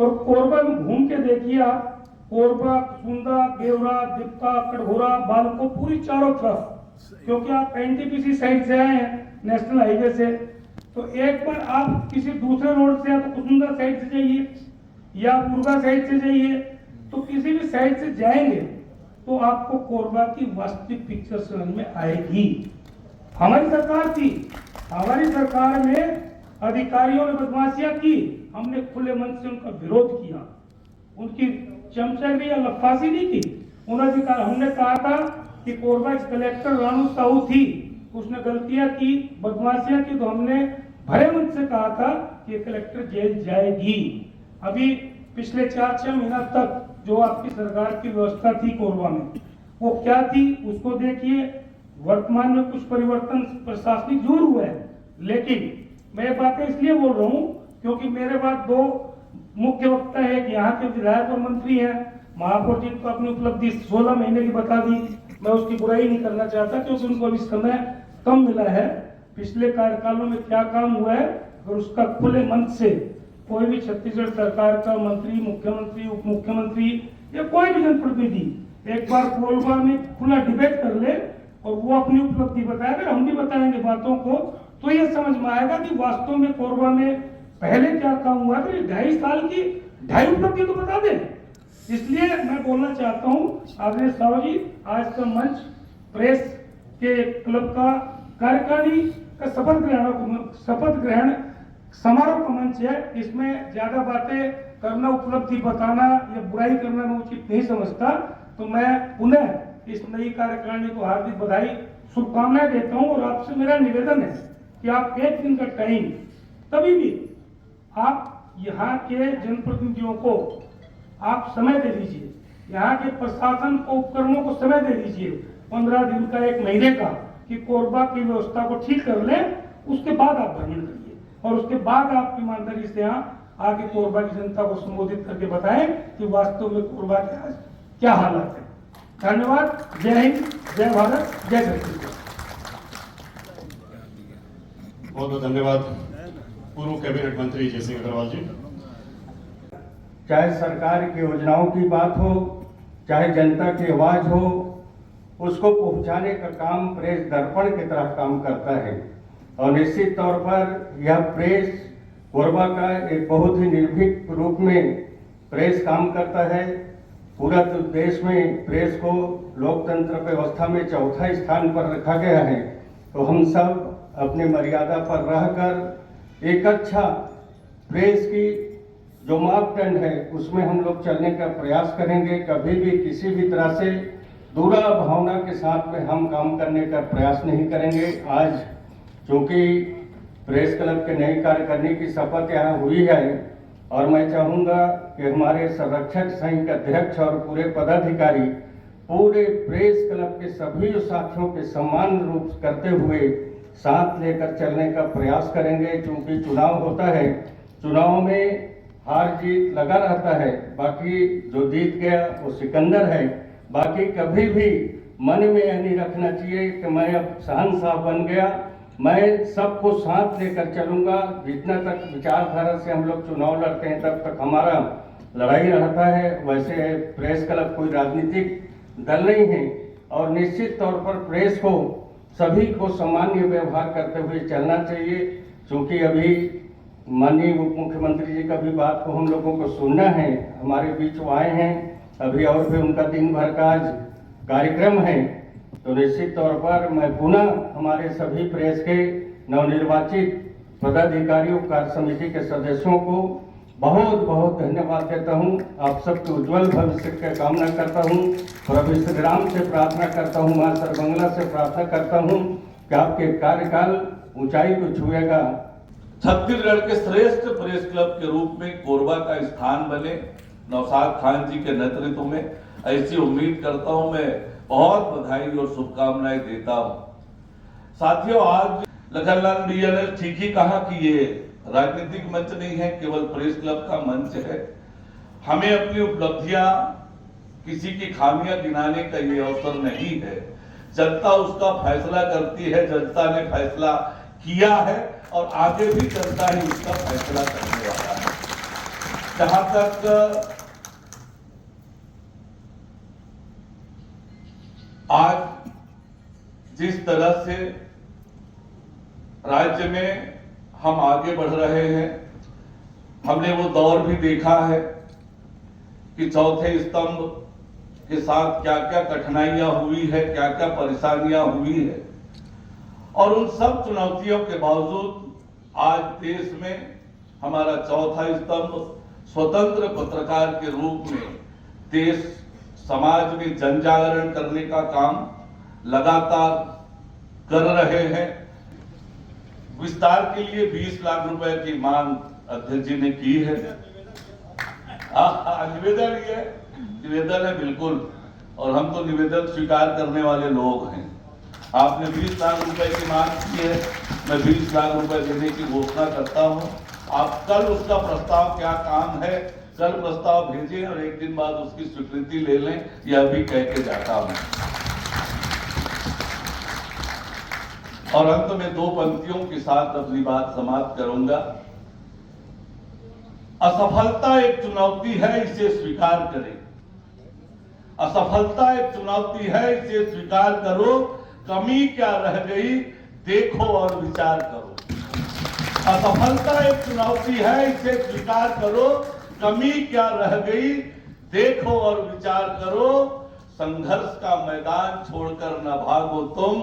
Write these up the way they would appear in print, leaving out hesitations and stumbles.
और कोरबा में घूम के देखिए आप, कोरबा, कुसुंदा, गेवरा, दिप्का, कटघोरा, बालको, पूरी चारों तरफ, क्योंकि आप एनटीपीसी साइड से आए हैं नेशनल हाईवे से, तो एक बार आप किसी दूसरे रोड से, आप कुसुंदा साइड से जाइए या मुर्गा साइड से जाइए, तो किसी भी साइड से जाएंगे तो आपको कोरबा की वास्तविक पिक्चर समझ में आएगी। हमारी सरकार थी, हमारी सरकार में अधिकारियों ने बदमाशियां की, हमने खुले मन से उनका विरोध किया, उनकी चमचागिरी या लफासी नहीं की। हमने कहा था कि कोरबा कलेक्टर रानू साहू थी, उसने गलतियां की, बदमाशियां की, तो हमने भरे मन से कहा था कि कलेक्टर जेल जाएगी। अभी पिछले 4-6 महीना तक जो आपकी सरकार की व्यवस्था थी कोरबा में, वो क्या थी उसको देखिए। वर्तमान में कुछ परिवर्तन प्रशासनिक जरूर हुआ है, लेकिन मैं बातें इसलिए बोल रहा हूँ क्योंकि मेरे बाद 2 मुख्य वक्ता है कि यहाँ के विधायक और मंत्री हैं। महापौर जी को अपनी उपलब्धि 16 महीने की बता दी, मैं उसकी बुराई नहीं करना चाहता क्योंकि उनको अभी समय कम मिला है। पिछले कार्यकालों में क्या काम हुआ है और उसका खुले मन से कोई भी छत्तीसगढ़ सरकार का मंत्री, मुख्यमंत्री, उप मुख्यमंत्री या कोई भी जनप्रतिनिधि एक बार कोरबा में खुला डिबेट कर ले और वो अपनी उपलब्धि बताए, अगर हम भी बताएंगे बातों को तो ये समझ में आएगा कि वास्तव में कोरबा में पहले क्या काम हुआ। तो 2.5 साल की 2.5 उपलब्धि तो बता दें। इसलिए मैं बोलना चाहता हूँ आदरणीय साहब जी, आज का मंच प्रेस के क्लब का कार्यकारिणी का शपथ ग्रहण समारोह का मंच है। इसमें ज्यादा बातें करना, उपलब्धि बताना या बुराई करना मैं उचित नहीं समझता। तो मैं पुनः इस नई कार्यकारिणी को हार्दिक बधाई, शुभकामनाएं देता हूं और आपसे मेरा निवेदन है कि आप 1 दिन का टाइम तभी भी आप यहाँ के जनप्रतिनिधियों को आप समय दे दीजिए, यहाँ के प्रशासन को, उपकरणों को समय दे दीजिए 15 दिन का, 1 महीने का, कि कोरबा की व्यवस्था को ठीक कर लें। उसके बाद आप भ्रमण करिए और उसके बाद आप ईमानदारी से यहाँ आके कोरबा की जनता को संबोधित करके बताएं कि वास्तव में कोरबा के आज क्या हालत है। धन्यवाद। जय हिंद, जय भारत, जय छत्तीसगढ़। बहुत बहुत धन्यवाद पूर्व कैबिनेट मंत्री जय सिंह अग्रवाल जी। चाहे सरकार की योजनाओं की बात हो, चाहे जनता की आवाज हो, उसको पहुंचाने का काम प्रेस दर्पण की तरह काम करता है। और निश्चित तौर पर यह प्रेस कोरबा का एक बहुत ही निर्भीक रूप में प्रेस काम करता है। पूरा देश में प्रेस को लोकतंत्र व्यवस्था में चौथा स्थान पर रखा गया है। तो हम सब अपनी मर्यादा पर रहकर एक अच्छा प्रेस की जो मापदंड है उसमें हम लोग चलने का प्रयास करेंगे। कभी भी किसी भी तरह से दूरा भावना के साथ में हम काम करने का प्रयास नहीं करेंगे। आज चूंकि प्रेस क्लब के नई कार्यकारिणी की शपथ यहाँ हुई है और मैं चाहूँगा कि हमारे संरक्षक संघ के अध्यक्ष और पूरे पदाधिकारी पूरे प्रेस क्लब के सभी साथियों के समान रूप करते हुए साथ लेकर चलने का प्रयास करेंगे। चूंकि चुनाव होता है, चुनाव में हार जीत लगा रहता है, बाकी जो जीत गया वो सिकंदर है। बाकी कभी भी मन में यह नहीं रखना चाहिए कि मैं अब शहंशाह बन गया, मैं सबको साथ लेकर चलूंगा। जितना तक विचारधारा से हम लोग चुनाव लड़ते हैं तब तक हमारा लड़ाई रहता है। वैसे प्रेस क्लब कोई राजनीतिक दल नहीं है और निश्चित तौर पर प्रेस को सभी को सामान्य व्यवहार करते हुए चलना चाहिए। क्योंकि अभी माननीय उप मुख्यमंत्री जी का भी बात को हम लोगों को सुनना है, हमारे बीच वो आए हैं अभी और भी उनका दिन भर का आज कार्यक्रम है। तो निश्चित तौर पर मैं पुनः हमारे सभी प्रेस के नवनिर्वाचित पदाधिकारियों, कार्य समिति के सदस्यों को बहुत बहुत धन्यवाद देता हूं। आप सबके उज्जवल भविष्य की कामना करता हूं। प्रभु श्री राम से प्रार्थना करता हूं, मां सर्वमंगला से प्रार्थना करता हूं कि आपके कार्यकाल ऊंचाई को छुएगा। छत्तीसगढ़ के श्रेष्ठ प्रेस क्लब के रूप में कोरबा का स्थान बने नौशाद खान जी के नेतृत्व में, ऐसी उम्मीद करता हूं। मैं बहुत बधाई और शुभकामनाएं देता हूं। साथियों, आज लखनलाल भैया ने ठीक ही कहा कि ये राजनीतिक मंच नहीं है, केवल प्रेस क्लब का मंच है। हमें अपनी उपलब्धियां, किसी की खामियां गिनाने का ये अवसर नहीं है। जनता उसका फैसला करती है, जनता ने फैसला किया है और आगे भी जनता ही उसका फैसला करने वाला है। जहां तक आज जिस तरह से राज्य में हम आगे बढ़ रहे हैं, हमने वो दौर भी देखा है कि चौथे स्तंभ के साथ क्या क्या कठिनाइयां हुई है, क्या क्या परेशानियां हुई है, और उन सब चुनौतियों के बावजूद आज देश में हमारा चौथा स्तंभ स्वतंत्र पत्रकार के रूप में देश समाज में जन जागरण करने का काम लगातार कर रहे हैं। विस्तार के लिए 20 लाख रुपए की मांग अध्यक्ष जी ने की है। निवेदन है बिल्कुल, और हम तो निवेदन स्वीकार करने वाले लोग हैं। आपने 20 लाख रुपए की मांग की है, मैं 20 लाख रुपए देने की घोषणा करता हूं। आप कल उसका प्रस्ताव क्या काम है, कल प्रस्ताव भेजें और एक दिन बाद उसकी स्वीकृति ले लें, यह भी कह के जाता हूं। और अंत में 2 पंक्तियों के साथ अपनी बात समाप्त करूंगा। असफलता एक चुनौती है, इसे स्वीकार करें। असफलता एक चुनौती है, इसे स्वीकार करो। कमी क्या रह गई, देखो और विचार करो। असफलता एक चुनौती है, इसे स्वीकार करो। कमी क्या रह गई, देखो और विचार करो। संघर्ष का मैदान छोड़कर न भागो तुम,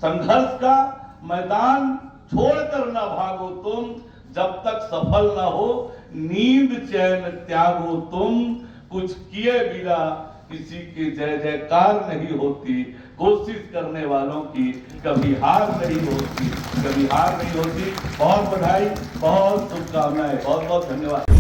संघर्ष का मैदान छोड़कर न भागो तुम। जब तक सफल न हो नींद चैन त्यागो तुम। कुछ किए बिना किसी की जय जयकार नहीं होती। कोशिश करने वालों की कभी हार नहीं होती, कभी हार नहीं होती। बहुत बधाई, बहुत शुभकामनाएं, बहुत बहुत धन्यवाद।